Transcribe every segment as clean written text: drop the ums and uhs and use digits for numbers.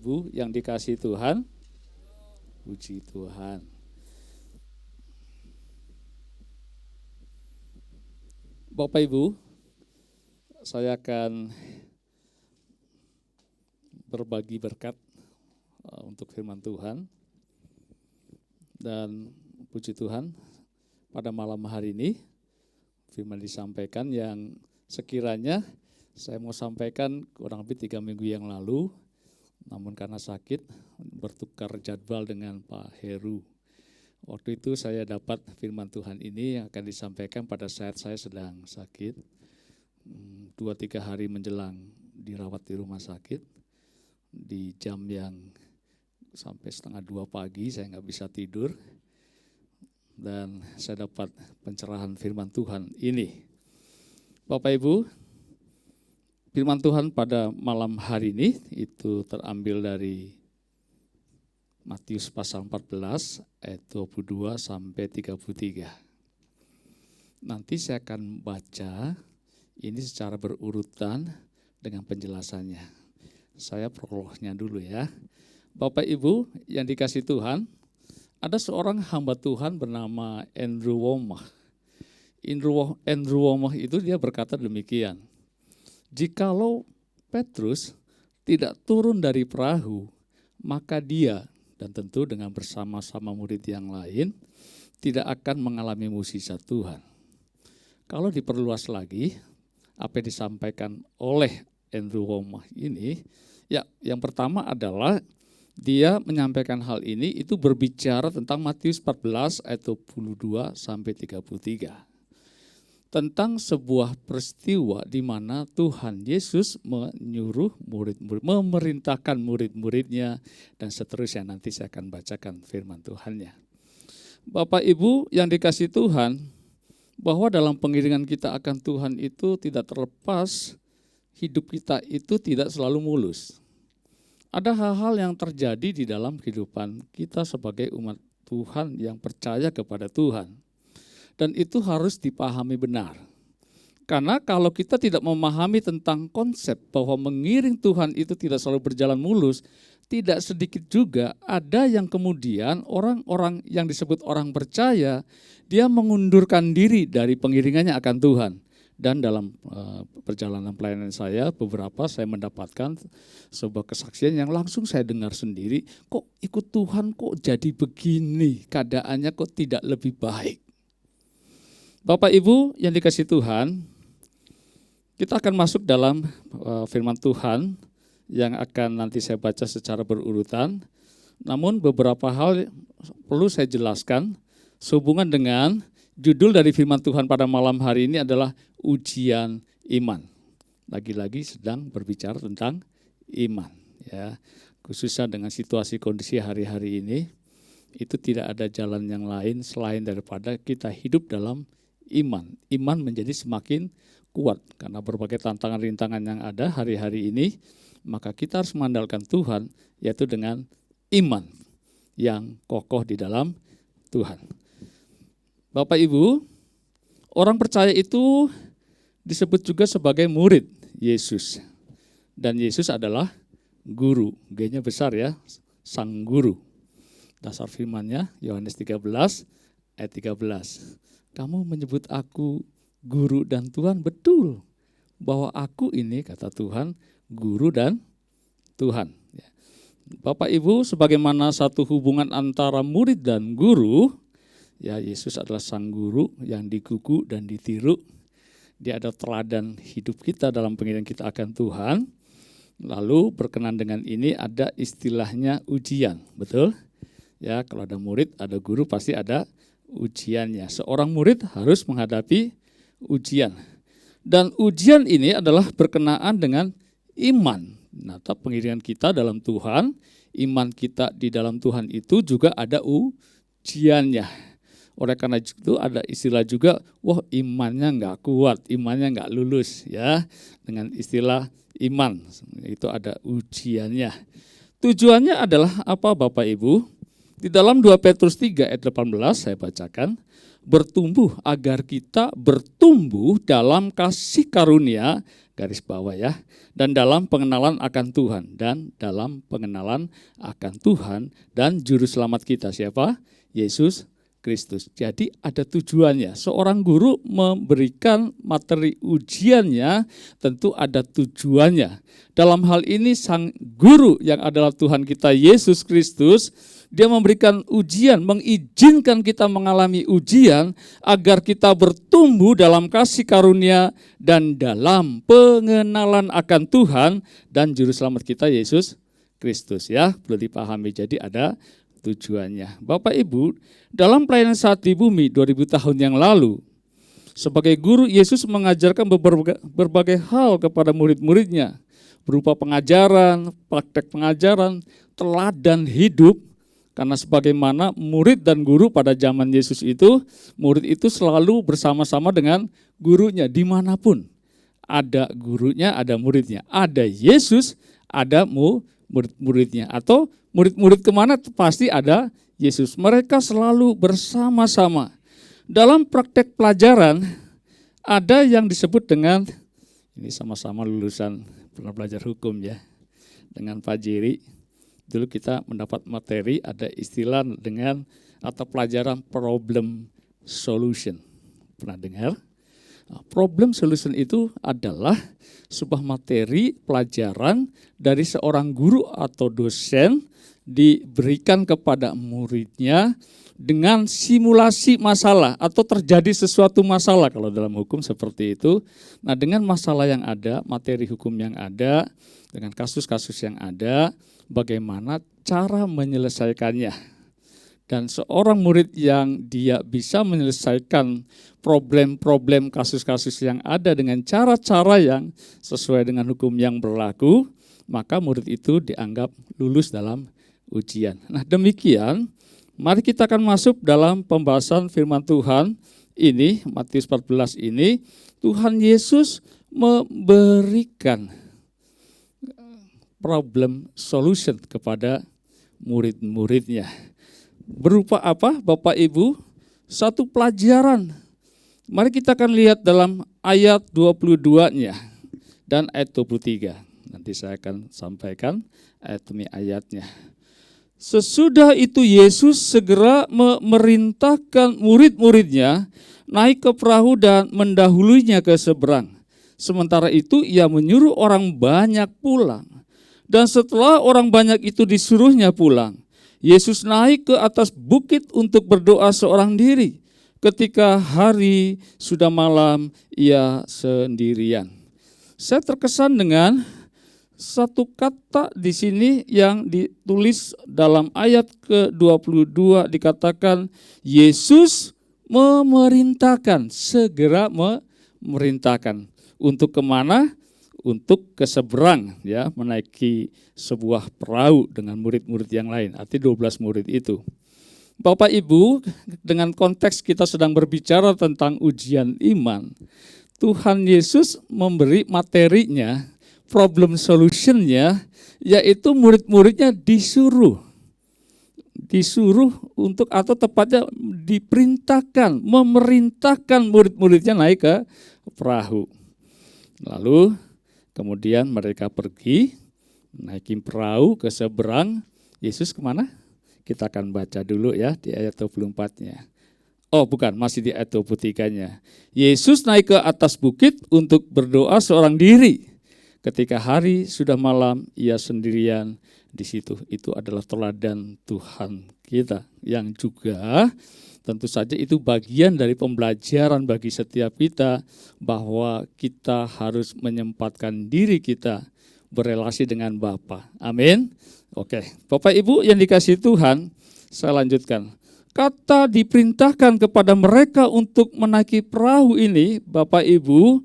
Ibu yang dikasihi Tuhan, puji Tuhan. Bapak Ibu, saya akan berbagi berkat untuk firman Tuhan. Dan puji Tuhan, pada malam hari ini firman disampaikan yang sekiranya saya mau sampaikan kurang lebih 3 minggu yang lalu, namun karena sakit bertukar jadwal dengan Pak Heru. Waktu itu saya dapat firman Tuhan ini yang akan disampaikan pada saat saya sedang sakit. 2-3 hari menjelang dirawat di rumah sakit, di jam yang sampai 1:30 pagi saya nggak bisa tidur. Dan saya dapat pencerahan firman Tuhan ini. Bapak Ibu, firman Tuhan pada malam hari ini itu terambil dari Matius pasal 14 ayat 22 sampai 33. Nanti saya akan baca ini secara berurutan dengan penjelasannya. Saya prolognya dulu ya. Bapak Ibu yang dikasihi Tuhan, ada seorang hamba Tuhan bernama Andrew Wommack. Andrew Wommack itu dia berkata demikian. Jikalau Petrus tidak turun dari perahu, maka dia, dan tentu dengan bersama-sama murid yang lain, tidak akan mengalami mukjizat Tuhan. Kalau diperluas lagi, apa yang disampaikan oleh Andrew Wommack ini, ya yang pertama adalah dia menyampaikan hal ini itu berbicara tentang Matius 14 ayat 22 sampai 33. Tentang sebuah peristiwa di mana Tuhan Yesus menyuruh murid-murid, memerintahkan murid-muridnya, dan seterusnya. Nanti saya akan bacakan firman Tuhannya. Bapak Ibu yang dikasihi Tuhan, bahwa dalam pengiringan kita akan Tuhan itu tidak terlepas, hidup kita itu tidak selalu mulus. Ada hal-hal yang terjadi di dalam kehidupan kita sebagai umat Tuhan yang percaya kepada Tuhan. Dan itu harus dipahami benar. Karena kalau kita tidak memahami tentang konsep bahwa mengiring Tuhan itu tidak selalu berjalan mulus, tidak sedikit juga ada yang kemudian orang-orang yang disebut orang percaya, dia mengundurkan diri dari pengiringannya akan Tuhan. Dan dalam perjalanan pelayanan saya, beberapa saya mendapatkan sebuah kesaksian yang langsung saya dengar sendiri, kok ikut Tuhan kok jadi begini, keadaannya kok tidak lebih baik. Bapak Ibu yang dikasihi Tuhan, kita akan masuk dalam firman Tuhan yang akan nanti saya baca secara berurutan. Namun beberapa hal perlu saya jelaskan sehubungan dengan judul dari firman Tuhan pada malam hari ini adalah ujian iman. Lagi-lagi sedang berbicara tentang iman, ya. Khususnya dengan situasi kondisi hari-hari ini, itu tidak ada jalan yang lain selain daripada kita hidup dalam iman. Iman menjadi semakin kuat karena berbagai tantangan-rintangan yang ada hari-hari ini, maka kita harus mengandalkan Tuhan, yaitu dengan iman yang kokoh di dalam Tuhan. Bapak Ibu, orang percaya itu disebut juga sebagai murid Yesus. Dan Yesus adalah guru, G-nya besar ya, sang guru. Dasar firman-Nya Yohanes 13 ayat 13. Kamu menyebut aku guru dan Tuhan, betul. Bahwa aku ini, kata Tuhan, guru dan Tuhan. Bapak Ibu, sebagaimana satu hubungan antara murid dan guru, ya Yesus adalah sang guru yang digugu dan ditiru. Dia ada teladan hidup kita dalam pengiringan kita akan Tuhan. Lalu berkenan dengan ini ada istilahnya ujian, betul? Ya, kalau ada murid, ada guru, pasti ada ujiannya. Seorang murid harus menghadapi ujian. Dan ujian ini adalah berkenaan dengan iman. Nah, pengiringan kita dalam Tuhan, iman kita di dalam Tuhan itu juga ada ujiannya. Oleh karena itu ada istilah juga, wah imannya nggak kuat, imannya nggak lulus, ya. Dengan istilah iman, itu ada ujiannya. Tujuannya adalah apa Bapak Ibu? Di dalam 2 Petrus 3 ayat 18 saya bacakan, bertumbuh agar kita bertumbuh dalam kasih karunia garis bawah ya. Dan dalam pengenalan akan Tuhan, dan dalam pengenalan akan Tuhan dan juru selamat kita siapa? Yesus Kristus. Jadi ada tujuannya. Seorang guru memberikan materi ujiannya tentu ada tujuannya. Dalam hal ini sang guru yang adalah Tuhan kita Yesus Kristus, dia memberikan ujian, mengizinkan kita mengalami ujian agar kita bertumbuh dalam kasih karunia dan dalam pengenalan akan Tuhan dan juru selamat kita Yesus Kristus ya. Perlu dipahami, jadi ada tujuannya. Bapak Ibu, dalam pelayanan saat di bumi 2000 tahun yang lalu, sebagai guru Yesus mengajarkan berbagai hal kepada murid-muridnya, berupa pengajaran, praktek pengajaran, teladan hidup, karena sebagaimana murid dan guru pada zaman Yesus itu, murid itu selalu bersama-sama dengan gurunya dimanapun. Ada gurunya, ada muridnya. Ada Yesus, ada murid-muridnya. Atau murid-murid kemana pasti ada Yesus. Mereka selalu bersama-sama. Dalam praktek pelajaran ada yang disebut dengan, ini sama-sama lulusan pernah belajar hukum ya, dengan Pak Jiri. Dulu kita mendapat materi ada istilah dengan atau pelajaran problem solution. Pernah dengar? Problem solution itu adalah sebuah materi pelajaran dari seorang guru atau dosen diberikan kepada muridnya dengan simulasi masalah atau terjadi sesuatu masalah kalau dalam hukum seperti itu. Nah, dengan masalah yang ada, materi hukum yang ada, dengan kasus-kasus yang ada, bagaimana cara menyelesaikannya. Dan seorang murid yang dia bisa menyelesaikan problem-problem kasus-kasus yang ada dengan cara-cara yang sesuai dengan hukum yang berlaku, maka murid itu dianggap lulus dalam ujian. Nah demikian, mari kita akan masuk dalam pembahasan firman Tuhan ini, Matius 14 ini. Tuhan Yesus memberikan problem solution kepada murid-muridnya. Berupa apa Bapak Ibu? Satu pelajaran. Mari kita akan lihat dalam ayat 22-nya dan ayat 23. Nanti saya akan sampaikan ayat demi ayatnya. Sesudah itu Yesus segera memerintahkan murid-muridnya naik ke perahu dan mendahulunya ke seberang. Sementara itu ia menyuruh orang banyak pulang. Dan setelah orang banyak itu disuruhnya pulang, Yesus naik ke atas bukit untuk berdoa seorang diri. Ketika hari sudah malam, ia sendirian. Saya terkesan dengan satu kata di sini yang ditulis dalam ayat ke-22 dikatakan Yesus memerintahkan, segera memerintahkan. Untuk kemana? Untuk ke seberang, ya, menaiki sebuah perahu dengan murid-murid yang lain, artinya 12 murid itu. Bapak Ibu, dengan konteks kita sedang berbicara tentang ujian iman, Tuhan Yesus memberi materinya, problem solutionnya, yaitu murid-muridnya disuruh untuk, atau tepatnya diperintahkan, memerintahkan murid-muridnya naik ke perahu. Lalu kemudian mereka pergi, naikin perahu ke seberang. Yesus kemana? Kita akan baca dulu ya di ayat 24-nya. Oh bukan, masih di ayat 23-nya. Yesus naik ke atas bukit untuk berdoa seorang diri. Ketika hari sudah malam, ia sendirian di situ. Itu adalah teladan Tuhan kita yang juga tentu saja itu bagian dari pembelajaran bagi setiap kita bahwa kita harus menyempatkan diri kita berelasi dengan Bapa. Amin. Oke, Bapak Ibu yang dikasihi Tuhan, saya lanjutkan. Kata diperintahkan kepada mereka untuk menaiki perahu ini, Bapak Ibu,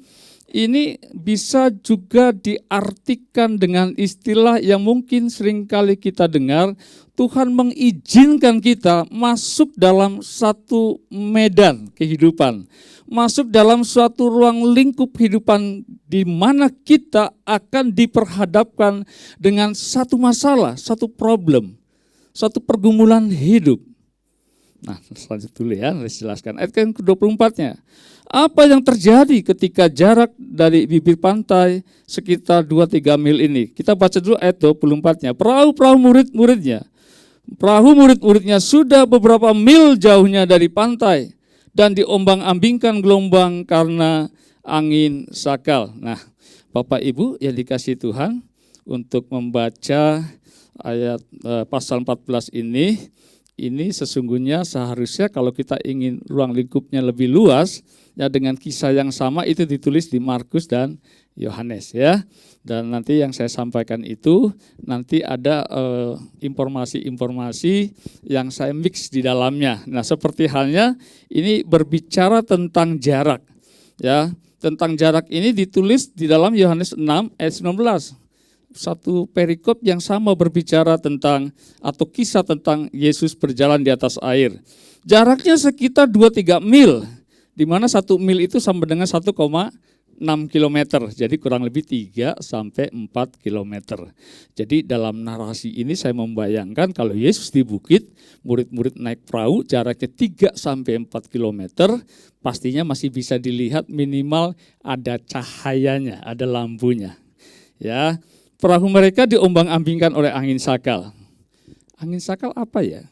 ini bisa juga diartikan dengan istilah yang mungkin seringkali kita dengar, Tuhan mengizinkan kita masuk dalam satu medan kehidupan, masuk dalam suatu ruang lingkup kehidupan di mana kita akan diperhadapkan dengan satu masalah, satu problem, satu pergumulan hidup. Nah, selanjutnya dulu ya, saya jelaskan. Ayat yang ke-24-nya. Apa yang terjadi ketika jarak dari bibir pantai sekitar 2-3 mil ini? Kita baca dulu ayat 24-nya. Perahu murid-muridnya sudah beberapa mil jauhnya dari pantai dan diombang-ambingkan gelombang karena angin sakal. Nah, Bapak Ibu yang dikasihi Tuhan, untuk membaca ayat pasal 14 ini sesungguhnya seharusnya kalau kita ingin ruang lingkupnya lebih luas, ya dengan kisah yang sama itu ditulis di Markus dan Yohanes ya. Dan nanti yang saya sampaikan itu nanti ada informasi-informasi yang saya mix di dalamnya. Nah, seperti halnya ini berbicara tentang jarak ya. Tentang jarak ini ditulis di dalam Yohanes 6 ayat 19. Satu perikop yang sama berbicara tentang atau kisah tentang Yesus berjalan di atas air. Jaraknya sekitar 2-3 mil, di mana 1 mil itu sama dengan 1,6 kilometer, jadi kurang lebih 3-4 kilometer. Jadi dalam narasi ini saya membayangkan kalau Yesus di bukit, murid-murid naik perahu jaraknya 3-4 kilometer, pastinya masih bisa dilihat minimal ada cahayanya, ada lampunya. Ya. Perahu mereka diombang-ambingkan oleh angin sakal. Angin sakal apa ya?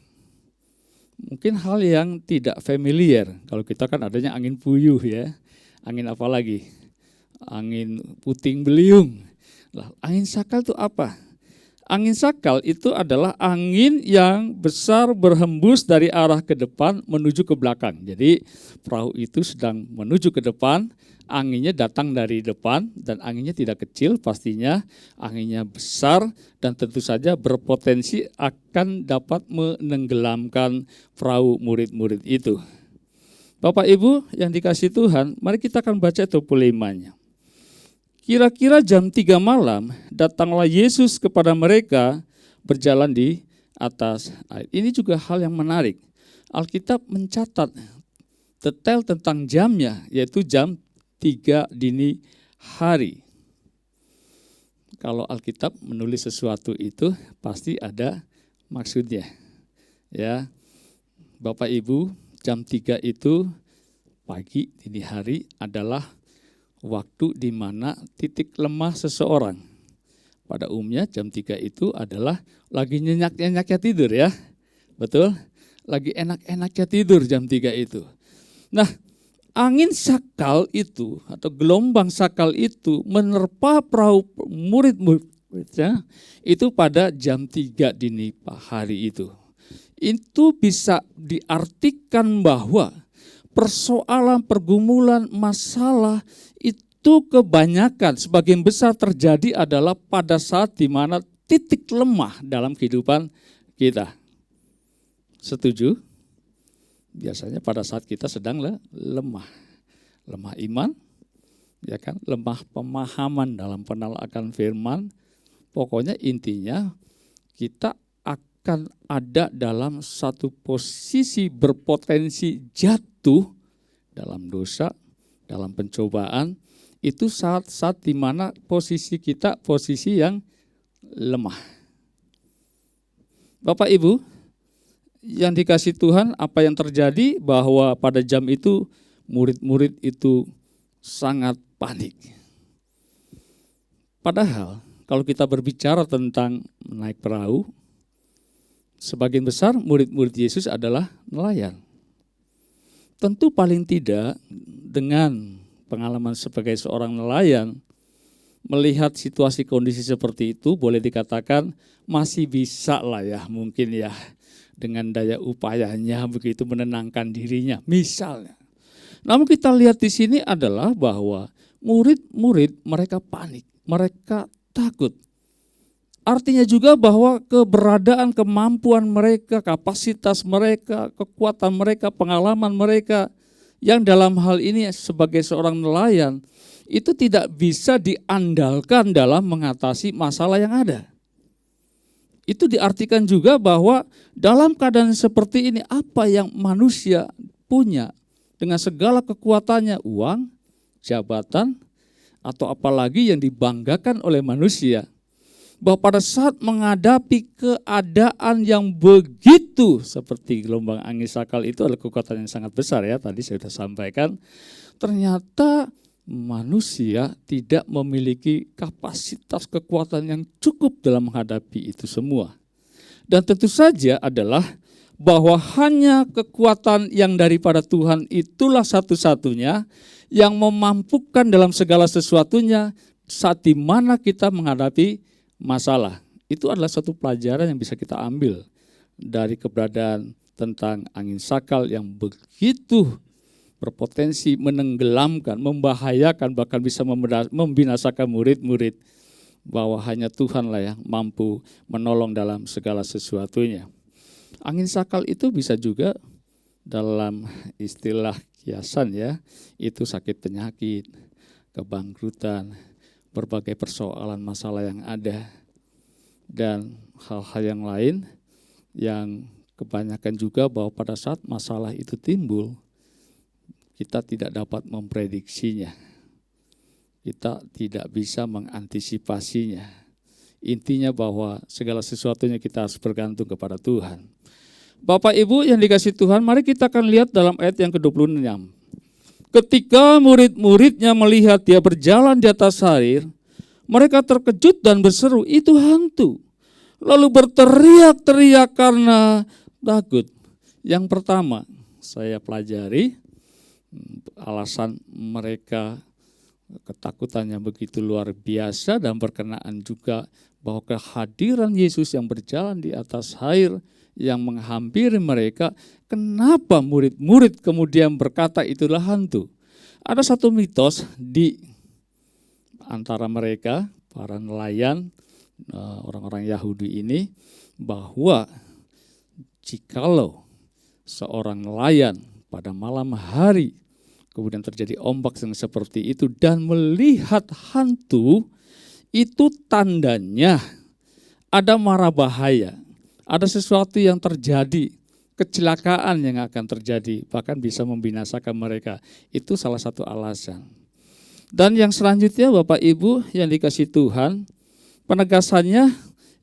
Mungkin hal yang tidak familiar. Kalau kita kan adanya angin puyuh ya. Angin apa lagi? Angin puting beliung. Lah, angin sakal itu apa? Angin sakal itu adalah angin yang besar berhembus dari arah ke depan menuju ke belakang. Jadi perahu itu sedang menuju ke depan, anginnya datang dari depan dan anginnya tidak kecil, pastinya anginnya besar dan tentu saja berpotensi akan dapat menenggelamkan perahu murid-murid itu. Bapak Ibu yang dikasihi Tuhan, mari kita akan baca 25-nya. Kira-kira jam 3 malam datanglah Yesus kepada mereka berjalan di atas air. Ini juga hal yang menarik. Alkitab mencatat detail tentang jamnya, yaitu jam 3 dini hari. Kalau Alkitab menulis sesuatu itu pasti ada maksudnya. Ya, Bapak Ibu, jam 3 itu pagi dini hari adalah waktu di mana titik lemah seseorang. Pada umumnya jam 3 itu adalah lagi nyenyak-nyenyaknya tidur ya. Betul? Lagi enak-enaknya tidur jam 3 itu. Nah, angin sakal itu atau gelombang sakal itu menerpa perahu murid-muridnya itu pada jam 3 dini hari itu. Itu bisa diartikan bahwa persoalan, pergumulan, masalah itu kebanyakan sebagian besar terjadi adalah pada saat di mana titik lemah dalam kehidupan kita. Setuju? Biasanya pada saat kita sedang lemah iman, ya kan, lemah pemahaman dalam penalakan firman. Pokoknya intinya kita akan ada dalam satu posisi berpotensi jatuh dalam dosa, dalam pencobaan, itu saat-saat di mana posisi kita posisi yang lemah. Bapak Ibu yang dikasihi Tuhan, apa yang terjadi bahwa pada jam itu murid-murid itu sangat panik. Padahal kalau kita berbicara tentang naik perahu, sebagian besar murid-murid Yesus adalah nelayan. Tentu paling tidak dengan pengalaman sebagai seorang nelayan, melihat situasi kondisi seperti itu boleh dikatakan masih bisa lah ya mungkin ya dengan daya upayanya begitu menenangkan dirinya misalnya. Namun kita lihat di sini adalah bahwa murid-murid mereka panik, mereka takut. Artinya juga bahwa keberadaan, kemampuan mereka, kapasitas mereka, kekuatan mereka, pengalaman mereka yang dalam hal ini sebagai seorang nelayan itu tidak bisa diandalkan dalam mengatasi masalah yang ada. Itu diartikan juga bahwa dalam keadaan seperti ini apa yang manusia punya dengan segala kekuatannya, uang, jabatan, atau apalagi yang dibanggakan oleh manusia, bahwa pada saat menghadapi keadaan yang begitu seperti gelombang angin sakal itu adalah kekuatan yang sangat besar ya, tadi saya sudah sampaikan. Ternyata manusia tidak memiliki kapasitas kekuatan yang cukup dalam menghadapi itu semua. Dan tentu saja adalah bahwa hanya kekuatan yang daripada Tuhan itulah satu-satunya yang memampukan dalam segala sesuatunya saat dimana kita menghadapi masalah. Itu adalah satu pelajaran yang bisa kita ambil dari keberadaan tentang angin sakal yang begitu berpotensi menenggelamkan, membahayakan, bahkan bisa membinasakan murid-murid, bahwa hanya Tuhanlah yang mampu menolong dalam segala sesuatunya. Angin sakal itu bisa juga dalam istilah kiasan ya, itu sakit penyakit, kebangkrutan, berbagai persoalan masalah yang ada, dan hal-hal yang lain yang kebanyakan juga bahwa pada saat masalah itu timbul, kita tidak dapat memprediksinya. Kita tidak bisa mengantisipasinya. Intinya bahwa segala sesuatunya kita harus bergantung kepada Tuhan. Bapak Ibu yang dikasihi Tuhan, mari kita akan lihat dalam ayat yang ke-26. Ketika murid-muridnya melihat dia berjalan di atas air, mereka terkejut dan berseru, itu hantu. Lalu berteriak-teriak karena takut. Yang pertama, saya pelajari alasan mereka ketakutannya begitu luar biasa dan berkenaan juga bahwa kehadiran Yesus yang berjalan di atas air yang menghampiri mereka, kenapa murid-murid kemudian berkata itulah hantu? Ada satu mitos di antara mereka, para nelayan, orang-orang Yahudi ini, bahwa jikalau seorang nelayan pada malam hari kemudian terjadi ombak yang seperti itu dan melihat hantu, itu tandanya ada mara bahaya, ada sesuatu yang terjadi, kecelakaan yang akan terjadi, bahkan bisa membinasakan mereka. Itu salah satu alasan. Dan yang selanjutnya Bapak Ibu yang dikasihi Tuhan, penegasannya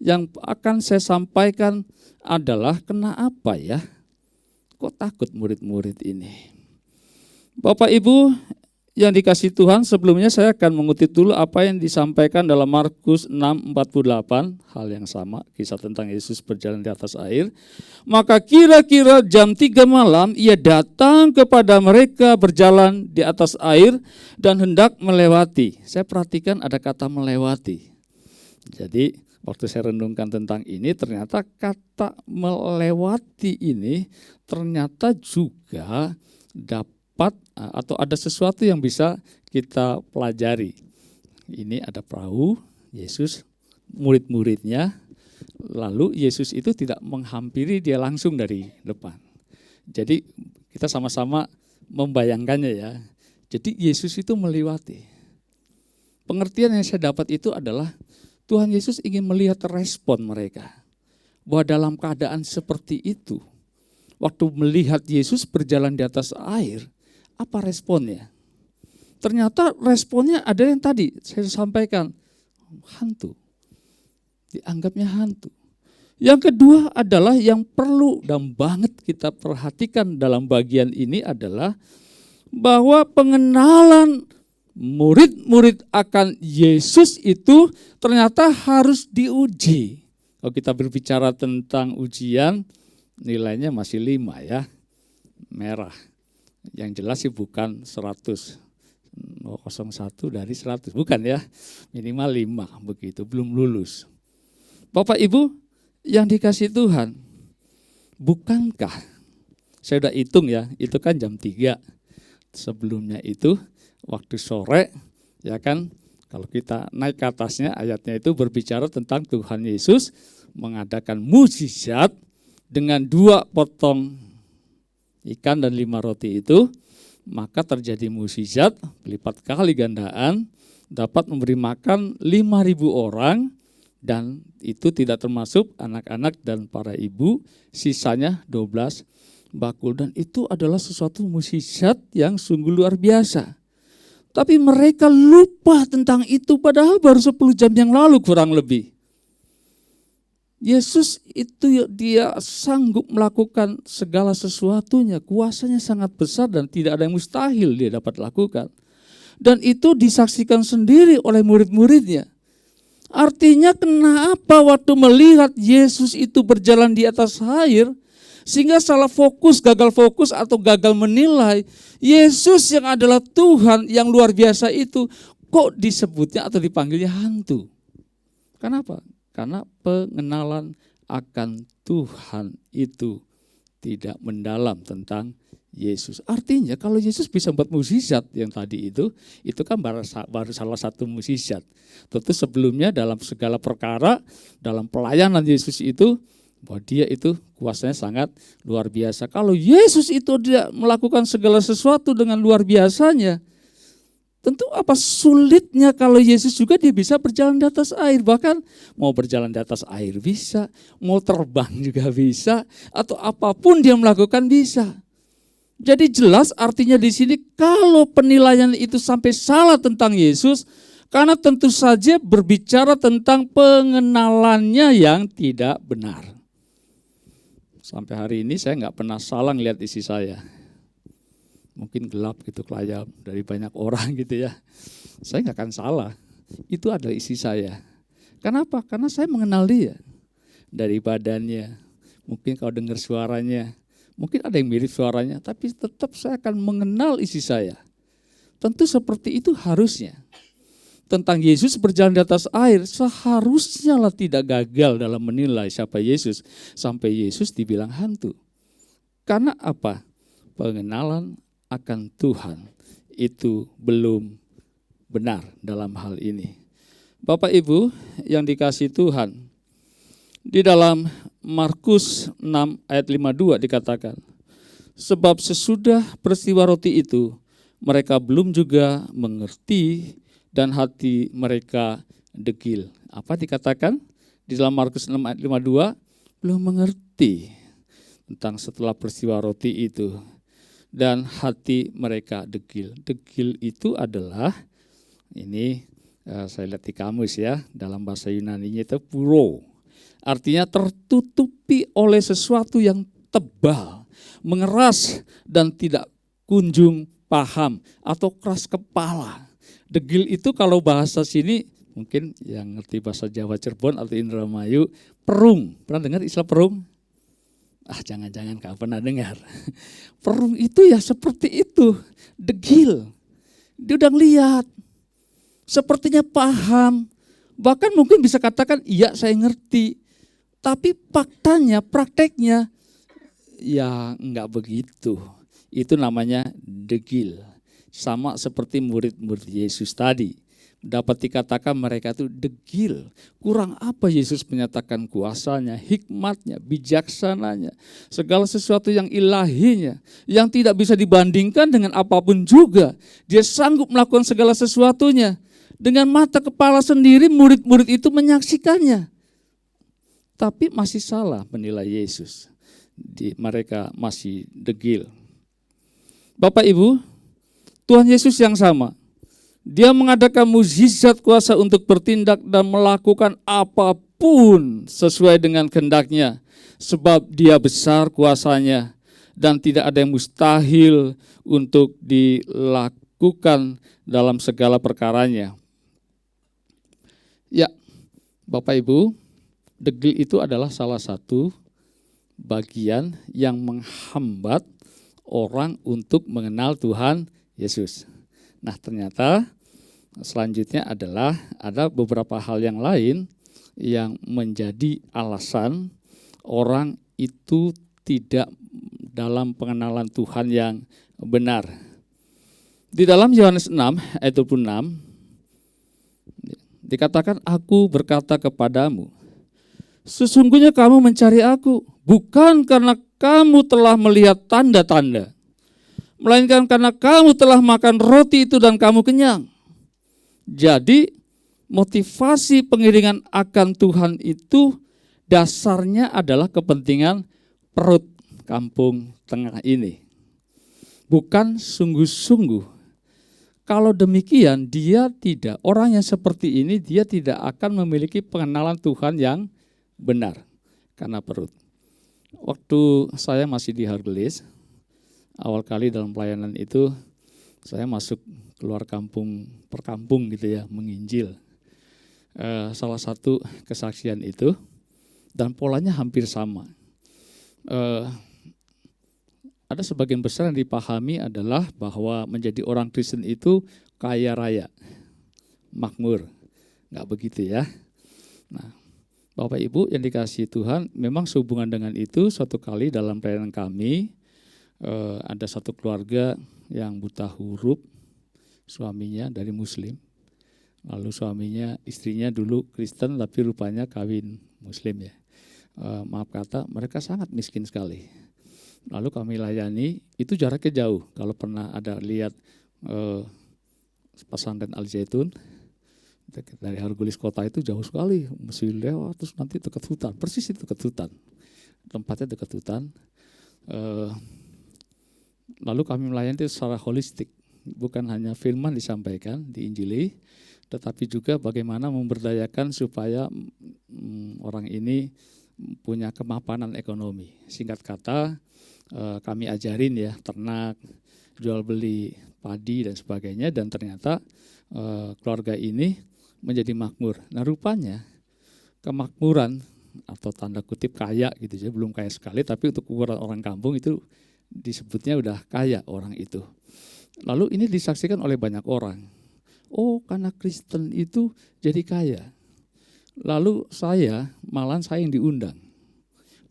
yang akan saya sampaikan adalah kenapa ya kok takut murid-murid ini. Bapak Ibu yang dikasihi Tuhan, sebelumnya saya akan mengutip dulu apa yang disampaikan dalam Markus 6:48, hal yang sama, kisah tentang Yesus berjalan di atas air. Maka kira-kira jam 3 malam ia datang kepada mereka berjalan di atas air dan hendak melewati. Saya perhatikan ada kata melewati. Jadi waktu saya renungkan tentang ini, ternyata kata melewati ini ternyata juga dapat atau ada sesuatu yang bisa kita pelajari. Ini ada perahu, Yesus, murid-muridnya, lalu Yesus itu tidak menghampiri dia langsung dari depan. Jadi kita sama-sama membayangkannya ya. Jadi Yesus itu melewati. Pengertian yang saya dapat itu adalah Tuhan Yesus ingin melihat respon mereka. Bahwa dalam keadaan seperti itu, waktu melihat Yesus berjalan di atas air, apa responnya? Ternyata responnya ada yang tadi saya sampaikan, hantu. Dianggapnya hantu. Yang kedua adalah yang perlu dan banget kita perhatikan dalam bagian ini adalah bahwa pengenalan murid-murid akan Yesus itu ternyata harus diuji. Kalau kita berbicara tentang ujian, nilainya masih 5 ya, merah. Yang jelas sih bukan 100, 0,1 dari 100, bukan ya, minimal 5 begitu, belum lulus. Bapak Ibu yang dikasihi Tuhan, bukankah, saya udah hitung ya, itu kan jam 3, sebelumnya itu waktu sore, ya kan, kalau kita naik ke atasnya, ayatnya itu berbicara tentang Tuhan Yesus mengadakan mukjizat dengan 2 potong ikan dan 5 roti itu, maka terjadi mukjizat berlipat kali gandaan, dapat memberi makan 5.000 orang, dan itu tidak termasuk anak-anak dan para ibu, sisanya 12 bakul. Dan itu adalah sesuatu mukjizat yang sungguh luar biasa. Tapi mereka lupa tentang itu, padahal baru 10 jam yang lalu kurang lebih. Yesus itu dia sanggup melakukan segala sesuatunya, kuasanya sangat besar dan tidak ada yang mustahil dia dapat lakukan. Dan itu disaksikan sendiri oleh murid-muridnya. Artinya kenapa waktu melihat Yesus itu berjalan di atas air, sehingga salah fokus, gagal fokus atau gagal menilai, Yesus yang adalah Tuhan yang luar biasa itu, kok disebutnya atau dipanggilnya hantu? Kenapa? Karena pengenalan akan Tuhan itu tidak mendalam tentang Yesus. Artinya kalau Yesus bisa buat mukjizat yang tadi itu kan baru salah satu mukjizat. Tentu sebelumnya dalam segala perkara, dalam pelayanan Yesus itu, bahwa dia itu kuasanya sangat luar biasa. Kalau Yesus itu dia melakukan segala sesuatu dengan luar biasanya, tentu apa sulitnya kalau Yesus juga dia bisa berjalan di atas air. Bahkan mau berjalan di atas air bisa, mau terbang juga bisa, atau apapun dia melakukan bisa. Jadi jelas artinya di sini kalau penilaian itu sampai salah tentang Yesus, karena tentu saja berbicara tentang pengenalannya yang tidak benar. Sampai hari ini saya nggak pernah salah ngelihat isi saya. Mungkin gelap gitu kelayap dari banyak orang gitu ya. Saya nggak akan salah. Itu adalah isi saya. Kenapa? Karena saya mengenal dia. Dari badannya. Mungkin kalau dengar suaranya. Mungkin ada yang mirip suaranya. Tapi tetap saya akan mengenal isi saya. Tentu seperti itu harusnya. Tentang Yesus berjalan di atas air. Seharusnya lah tidak gagal dalam menilai siapa Yesus. Sampai Yesus dibilang hantu. Karena apa? Pengenalan akan Tuhan itu belum benar dalam hal ini. Bapak Ibu yang dikasihi Tuhan, di dalam Markus 6 ayat 52 dikatakan, sebab sesudah peristiwa roti itu, mereka belum juga mengerti dan hati mereka degil. Apa dikatakan di dalam Markus 6 ayat 52? Belum mengerti tentang setelah peristiwa roti itu. Dan hati mereka degil. Degil itu adalah, ini saya lihat di kamus ya, dalam bahasa Yunaninya itu puro. Artinya tertutupi oleh sesuatu yang tebal, mengeras dan tidak kunjung paham atau keras kepala. Degil itu kalau bahasa sini, mungkin yang ngerti bahasa Jawa Cirebon atau Indramayu, perung. Pernah dengar istilah perung? Jangan-jangan gak pernah dengar. Perung itu ya seperti itu, degil. Dia udah ngeliat, sepertinya paham. Bahkan mungkin bisa katakan, iya saya ngerti. Tapi faktanya, prakteknya, ya enggak begitu. Itu namanya degil. Sama seperti murid-murid Yesus tadi. Dapat dikatakan mereka itu degil. Kurang apa Yesus menyatakan kuasanya, hikmatnya, bijaksananya, segala sesuatu yang ilahinya, yang tidak bisa dibandingkan dengan apapun juga. Dia sanggup melakukan segala sesuatunya. Dengan mata kepala sendiri murid-murid itu menyaksikannya. Tapi masih salah menilai Yesus. Mereka masih degil. Bapak Ibu, Tuhan Yesus yang sama. Dia mengadakan mukjizat kuasa untuk bertindak dan melakukan apapun sesuai dengan kehendaknya. Sebab dia besar kuasanya dan tidak ada yang mustahil untuk dilakukan dalam segala perkaranya. Ya, Bapak Ibu, degil itu adalah salah satu bagian yang menghambat orang untuk mengenal Tuhan Yesus. Nah, ternyata selanjutnya adalah ada beberapa hal yang lain yang menjadi alasan orang itu tidak dalam pengenalan Tuhan yang benar. Di dalam Yohanes 6 ayat 26 dikatakan, aku berkata kepadamu, sesungguhnya kamu mencari aku bukan karena kamu telah melihat tanda-tanda, melainkan karena kamu telah makan roti itu dan kamu kenyang. Jadi motivasi pengiringan akan Tuhan itu dasarnya adalah kepentingan perut kampung tengah ini. Bukan sungguh-sungguh. Kalau demikian orang yang seperti ini dia tidak akan memiliki pengenalan Tuhan yang benar. karena perut. Waktu saya masih di Hargelis, awal kali dalam pelayanan itu saya masuk keluar kampung per kampung gitu ya, menginjil. Salah satu kesaksian itu, dan polanya hampir sama. Ada sebagian besar yang dipahami adalah bahwa menjadi orang Kristen itu kaya raya, makmur. Enggak begitu ya. Nah, Bapak Ibu yang dikasihi Tuhan, memang sehubungan dengan itu suatu kali dalam pelayanan kami, ada satu keluarga yang buta huruf, suaminya dari Muslim. Lalu suaminya, istrinya dulu Kristen tapi rupanya kawin Muslim ya. Maaf kata, mereka sangat miskin sekali. Lalu kami layani, itu jaraknya jauh. Kalau pernah ada lihat pesantren Al Zaitun, dari Hargelis kota itu jauh sekali, mesti lewat terus nanti dekat hutan, persis itu dekat hutan, tempatnya dekat hutan. Lalu kami melayani itu secara holistik, bukan hanya firman disampaikan, diinjili, tetapi juga bagaimana memberdayakan supaya orang ini punya kemapanan ekonomi. Singkat kata, kami ajarin ya ternak, jual beli padi dan sebagainya, dan ternyata keluarga ini menjadi makmur. Nah rupanya kemakmuran atau tanda kutip kaya gitu ya, belum kaya sekali, tapi untuk ukuran orang kampung itu disebutnya udah kaya orang itu. Lalu ini disaksikan oleh banyak orang. Oh, karena Kristen itu jadi kaya. Lalu malahan saya yang diundang.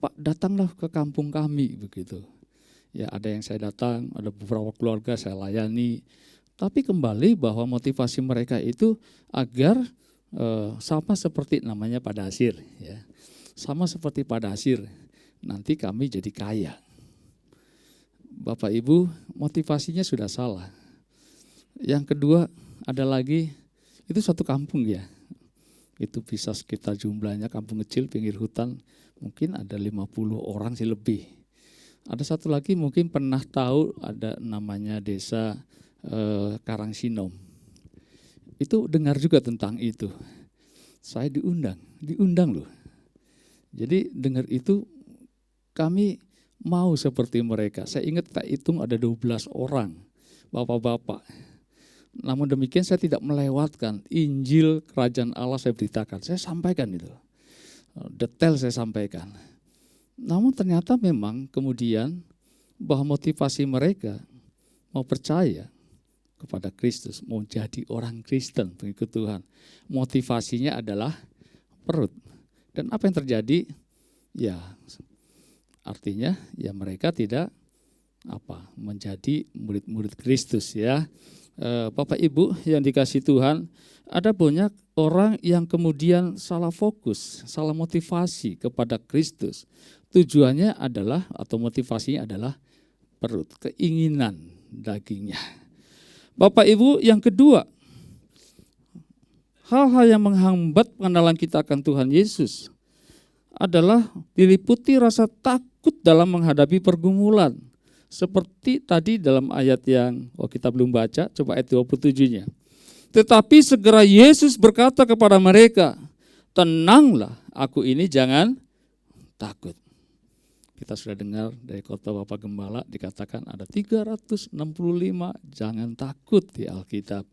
Pak, datanglah ke kampung kami begitu. Ya, ada yang saya datang, ada beberapa keluarga saya layani. Tapi kembali bahwa motivasi mereka itu agar sama seperti namanya Pak Dasir, ya. Sama seperti Pak Dasir, nanti kami jadi kaya. Bapak Ibu, motivasinya sudah salah. Yang kedua, ada lagi, itu satu kampung ya. Itu bisa sekitar jumlahnya kampung kecil pinggir hutan, mungkin ada 50 orang sih lebih. Ada satu lagi mungkin pernah tahu ada namanya desa Karangsinom. Itu dengar juga tentang itu. Saya diundang loh. Jadi dengar itu kami mau seperti mereka. Saya ingat tak hitung ada 12 orang, bapak-bapak. Namun demikian saya tidak melewatkan Injil Kerajaan Allah saya beritakan. Saya sampaikan itu. Detail saya sampaikan. Namun ternyata memang kemudian bahwa motivasi mereka mau percaya kepada Kristus, mau jadi orang Kristen, pengikut Tuhan. Motivasinya adalah perut. Dan apa yang terjadi? Ya, artinya ya mereka tidak menjadi murid-murid Kristus ya. Bapak Ibu yang dikasihi Tuhan, ada banyak orang yang kemudian salah fokus, salah motivasi kepada Kristus. Tujuannya adalah atau motivasinya adalah perut, keinginan dagingnya. Bapak Ibu yang kedua, hal-hal yang menghambat pengenalan kita akan Tuhan Yesus adalah diliputi rasa takut dalam menghadapi pergumulan. Seperti tadi dalam ayat yang kita belum baca, coba ayat 27-nya. Tetapi segera Yesus berkata kepada mereka, tenanglah, aku ini jangan takut. Kita sudah dengar dari khotbah Bapak Gembala dikatakan ada 365 jangan takut di Alkitab.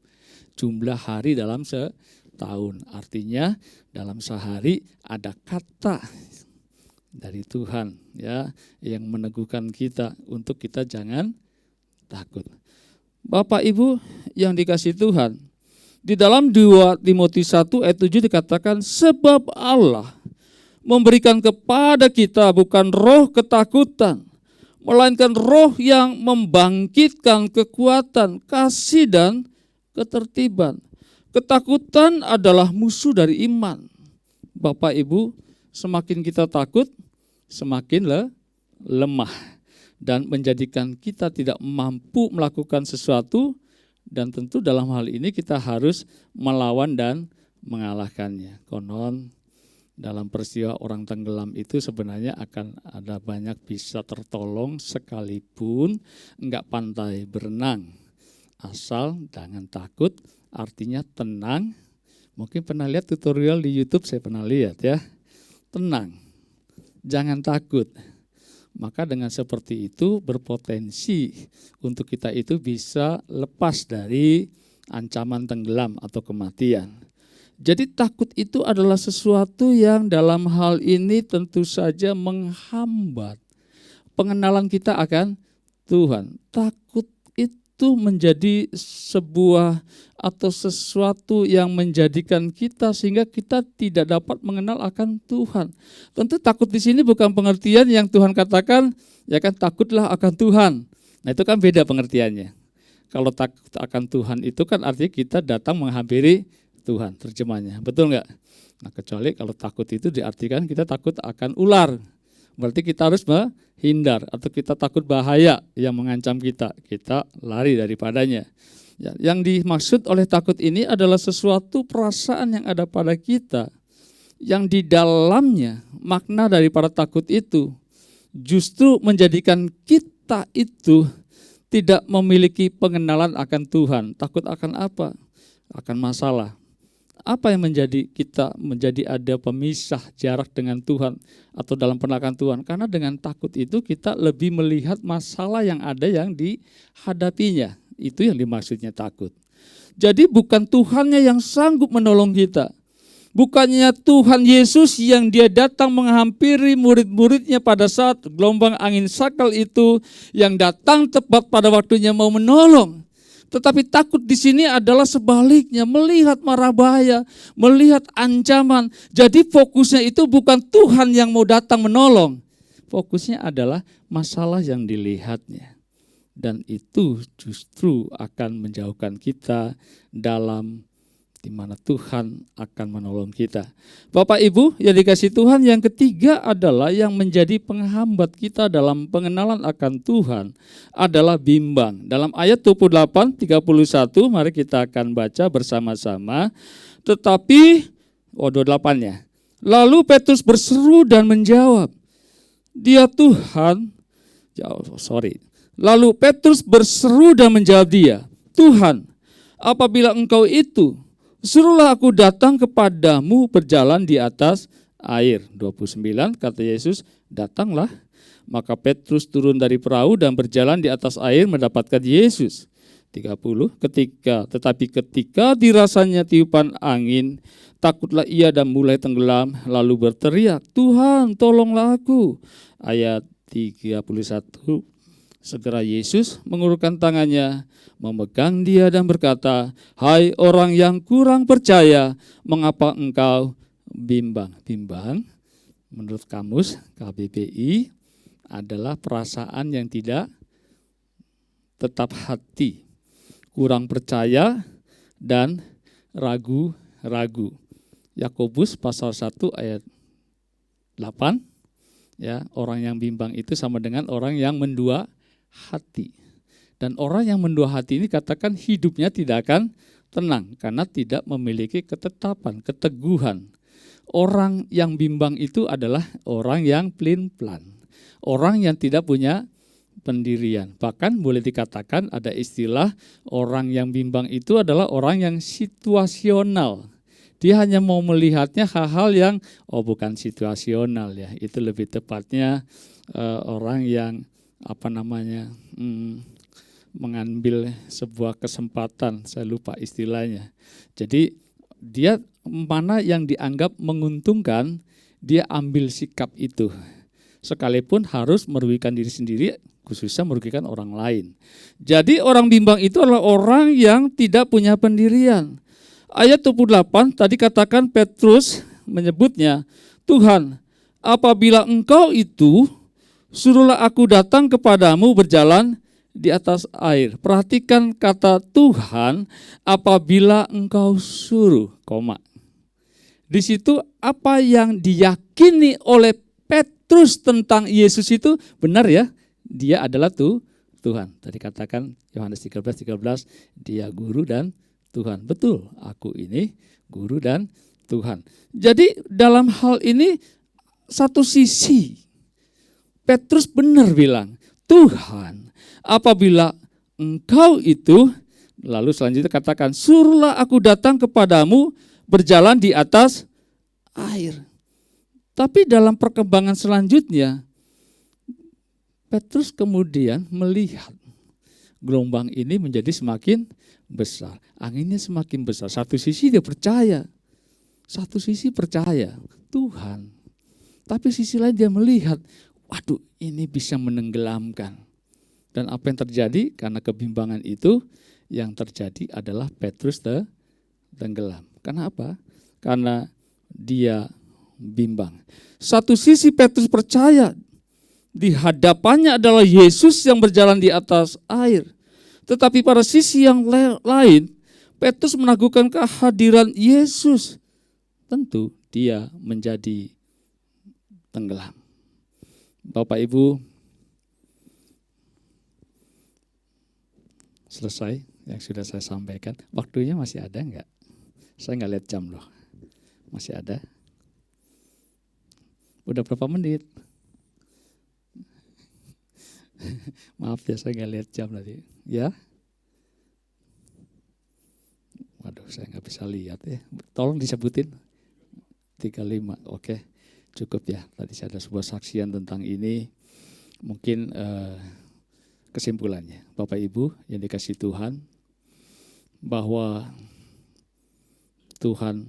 Jumlah hari dalam setahun, artinya dalam sehari ada kata dari Tuhan ya yang meneguhkan kita untuk kita jangan takut. Bapak Ibu yang dikasihi Tuhan, di dalam 2 Timotius 1 ayat 7 dikatakan sebab Allah memberikan kepada kita bukan roh ketakutan, melainkan roh yang membangkitkan kekuatan, kasih dan ketertiban. Ketakutan adalah musuh dari iman. Bapak Ibu, semakin kita takut, semakin lemah dan menjadikan kita tidak mampu melakukan sesuatu, dan tentu dalam hal ini kita harus melawan dan mengalahkannya. Konon dalam peristiwa orang tenggelam itu sebenarnya akan ada banyak bisa tertolong sekalipun enggak pandai berenang. Asal jangan takut, artinya tenang. Mungkin pernah lihat tutorial di YouTube, saya pernah lihat ya. Tenang. jangan takut. Maka dengan seperti itu berpotensi untuk kita itu bisa lepas dari ancaman tenggelam atau kematian. Jadi takut itu adalah sesuatu yang dalam hal ini tentu saja menghambat pengenalan kita akan Tuhan. Takut itu menjadi sebuah atau sesuatu yang menjadikan kita sehingga kita tidak dapat mengenal akan Tuhan. Tentu takut di sini bukan pengertian yang Tuhan katakan, ya kan, takutlah akan Tuhan. Nah itu kan beda pengertiannya. Kalau takut akan Tuhan itu kan artinya kita datang menghampiri Tuhan, terjemahnya. Betul nggak? Nah kecuali kalau takut itu diartikan kita takut akan ular. Berarti kita harus menghindar atau kita takut bahaya yang mengancam kita. Kita lari daripadanya. Ya, yang dimaksud oleh takut ini adalah sesuatu perasaan yang ada pada kita. Yang di dalamnya makna daripada takut itu justru menjadikan kita itu tidak memiliki pengenalan akan Tuhan. Takut akan apa? Akan masalah. Apa yang menjadi kita menjadi ada pemisah jarak dengan Tuhan atau dalam penolakan Tuhan? Karena dengan takut itu kita lebih melihat masalah yang ada yang dihadapinya. Itu yang dimaksudnya takut. Jadi bukan Tuhannya yang sanggup menolong kita. Bukannya Tuhan Yesus yang dia datang menghampiri murid-muridnya pada saat gelombang angin sakal itu yang datang tepat pada waktunya mau menolong. Tetapi takut di sini adalah sebaliknya, melihat mara bahaya, melihat ancaman. Jadi fokusnya itu bukan Tuhan yang mau datang menolong. Fokusnya adalah masalah yang dilihatnya. Dan itu justru akan menjauhkan kita dalam di mana Tuhan akan menolong kita. Bapak Ibu yang dikasihi Tuhan, yang ketiga adalah yang menjadi penghambat kita dalam pengenalan akan Tuhan adalah bimbang. Dalam ayat 28, 31, mari kita akan baca bersama-sama. Tetapi, 28-nya. Lalu Petrus berseru dan menjawab, dia Tuhan, Lalu Petrus berseru dan menjawab dia, Tuhan, apabila engkau itu, suruhlah aku datang kepadamu berjalan di atas air. 29 kata Yesus, datanglah. Maka Petrus turun dari perahu dan berjalan di atas air mendapatkan Yesus. 30 tetapi ketika dirasanya tiupan angin, takutlah ia dan mulai tenggelam, lalu berteriak, Tuhan tolonglah aku. Ayat 31, segera Yesus mengulurkan tangannya, memegang dia dan berkata, hai orang yang kurang percaya, mengapa engkau bimbang? Bimbang menurut kamus KBBI adalah perasaan yang tidak tetap hati, kurang percaya dan ragu-ragu. Yakobus pasal 1 ayat 8, ya, orang yang bimbang itu sama dengan orang yang mendua hati. Dan orang yang mendua hati ini katakan hidupnya tidak akan tenang karena tidak memiliki ketetapan, keteguhan. Orang yang bimbang itu adalah orang yang pelin-pelan, orang yang tidak punya pendirian. Bahkan boleh dikatakan ada istilah orang yang bimbang itu adalah orang yang situasional. Dia hanya mau melihatnya hal-hal yang bukan situasional, ya. Itu lebih tepatnya orang yang mengambil sebuah kesempatan, saya lupa istilahnya. Jadi dia mana yang dianggap menguntungkan, dia ambil sikap itu. Sekalipun harus merugikan diri sendiri, khususnya merugikan orang lain. Jadi orang bimbang itu adalah orang yang tidak punya pendirian. Ayat 28 tadi katakan Petrus menyebutnya, Tuhan, apabila engkau itu, suruhlah aku datang kepadamu berjalan di atas air. Perhatikan kata Tuhan, apabila engkau suruh, koma. Di situ apa yang diyakini oleh Petrus tentang Yesus itu benar, ya. Dia adalah Tuhan. Tadi katakan Yohanes 13, dia guru dan Tuhan. Betul, aku ini guru dan Tuhan. Jadi dalam hal ini satu sisi Petrus benar bilang, Tuhan, apabila engkau itu, lalu selanjutnya katakan, suruhlah aku datang kepadamu berjalan di atas air. Tapi dalam perkembangan selanjutnya, Petrus kemudian melihat gelombang ini menjadi semakin besar. Anginnya semakin besar. Satu sisi dia percaya. Satu sisi percaya Tuhan. Tapi sisi lain dia melihat, waduh ini bisa menenggelamkan. Dan apa yang terjadi? Karena kebimbangan itu, yang terjadi adalah Petrus tenggelam. Karena apa? Karena dia bimbang. Satu sisi Petrus percaya, di hadapannya adalah Yesus yang berjalan di atas air. Tetapi pada sisi yang lain, Petrus menaklukkan kehadiran Yesus. Tentu dia menjadi tenggelam. Bapak Ibu, selesai yang sudah saya sampaikan. Waktunya masih ada enggak? Saya enggak lihat jam loh. Masih ada? Udah berapa menit? Maaf ya, saya enggak lihat jam tadi. Ya? Waduh, saya enggak bisa lihat ya. Tolong disebutin. 35, oke. Cukup ya. Tadi saya ada sebuah saksian tentang ini. Mungkin kesimpulannya, Bapak Ibu yang dikasihi Tuhan, bahwa Tuhan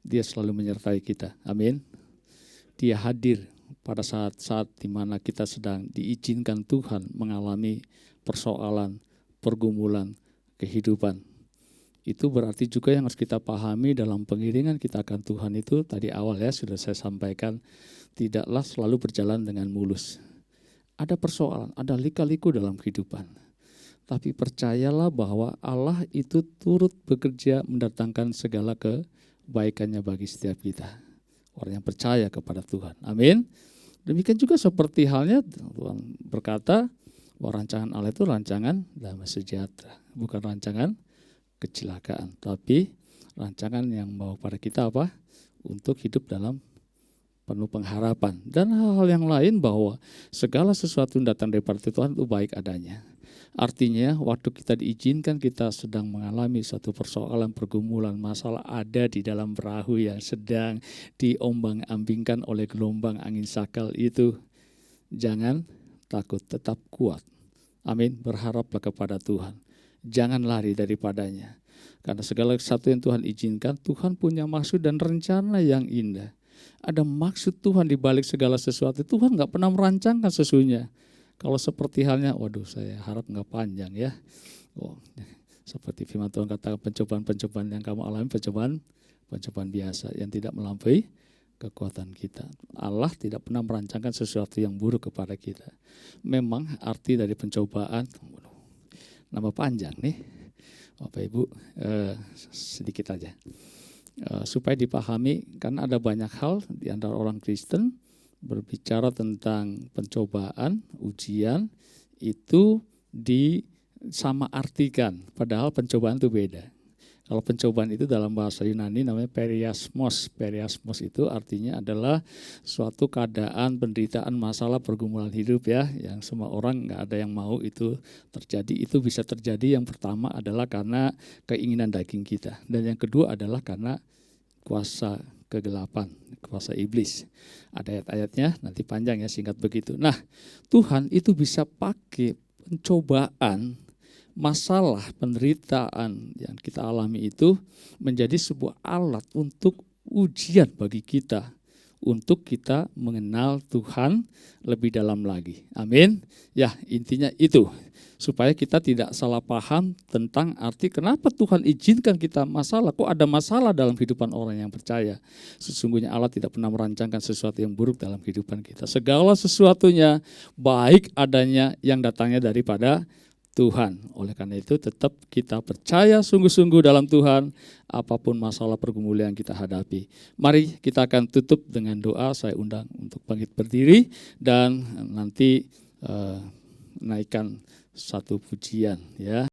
dia selalu menyertai kita. Amin. Dia hadir pada saat-saat di mana kita sedang diizinkan Tuhan mengalami persoalan, pergumulan, kehidupan. Itu berarti juga yang harus kita pahami dalam pengiringan kita akan Tuhan itu, tadi awal ya sudah saya sampaikan, tidaklah selalu berjalan dengan mulus. Ada persoalan, ada lika-liku dalam kehidupan. Tapi percayalah bahwa Allah itu turut bekerja mendatangkan segala kebaikannya bagi setiap kita. Orang yang percaya kepada Tuhan. Amin. Demikian juga seperti halnya Tuhan berkata bahwa rancangan Allah itu rancangan damai sejahtera. Bukan rancangan kecelakaan. Tapi rancangan yang membawa pada kita apa? Untuk hidup dalam penuh pengharapan. Dan hal-hal yang lain bahwa segala sesuatu yang datang daripada Tuhan itu baik adanya. Artinya waktu kita diizinkan kita sedang mengalami suatu persoalan, pergumulan, masalah ada di dalam perahu yang sedang diombang-ambingkan oleh gelombang angin sakal itu. Jangan takut, tetap kuat. Amin, berharaplah kepada Tuhan. Jangan lari daripadanya. Karena segala sesuatu yang Tuhan izinkan, Tuhan punya maksud dan rencana yang indah. Ada maksud Tuhan di balik segala sesuatu. Tuhan gak pernah merancangkan sesungguhnya. Kalau seperti halnya, waduh saya harap nggak panjang ya. Oh, seperti firman Tuhan katakan pencobaan-pencobaan yang kamu alami, pencobaan biasa yang tidak melampaui kekuatan kita. Allah tidak pernah merancangkan sesuatu yang buruk kepada kita. Memang arti dari pencobaan, nama panjang nih, Bapak Ibu, sedikit aja. Supaya dipahami, karena ada banyak hal di antara orang Kristen, berbicara tentang pencobaan, ujian, itu disama artikan, padahal pencobaan itu beda. Kalau pencobaan itu dalam bahasa Yunani namanya periasmos. Periasmos itu artinya adalah suatu keadaan, penderitaan, masalah, pergumulan hidup ya, yang semua orang nggak ada yang mau itu terjadi. Itu bisa terjadi yang pertama adalah karena keinginan daging kita. Dan yang kedua adalah karena kuasa kegelapan, kuasa iblis. Ada ayat-ayatnya, nanti panjang ya, singkat begitu. Nah, Tuhan itu bisa pakai pencobaan, masalah, penderitaan yang kita alami itu menjadi sebuah alat untuk ujian bagi kita, untuk kita mengenal Tuhan lebih dalam lagi. Amin. Ya, intinya itu. Supaya kita tidak salah paham tentang arti kenapa Tuhan izinkan kita masalah. Kok ada masalah dalam kehidupan orang yang percaya. Sesungguhnya Allah tidak pernah merancangkan sesuatu yang buruk dalam kehidupan kita. Segala sesuatunya baik adanya yang datangnya daripada Tuhan. Oleh karena itu tetap kita percaya sungguh-sungguh dalam Tuhan apapun masalah pergumulan yang kita hadapi. Mari kita akan tutup dengan doa. Saya undang untuk bangkit berdiri dan nanti naikkan satu pujian ya.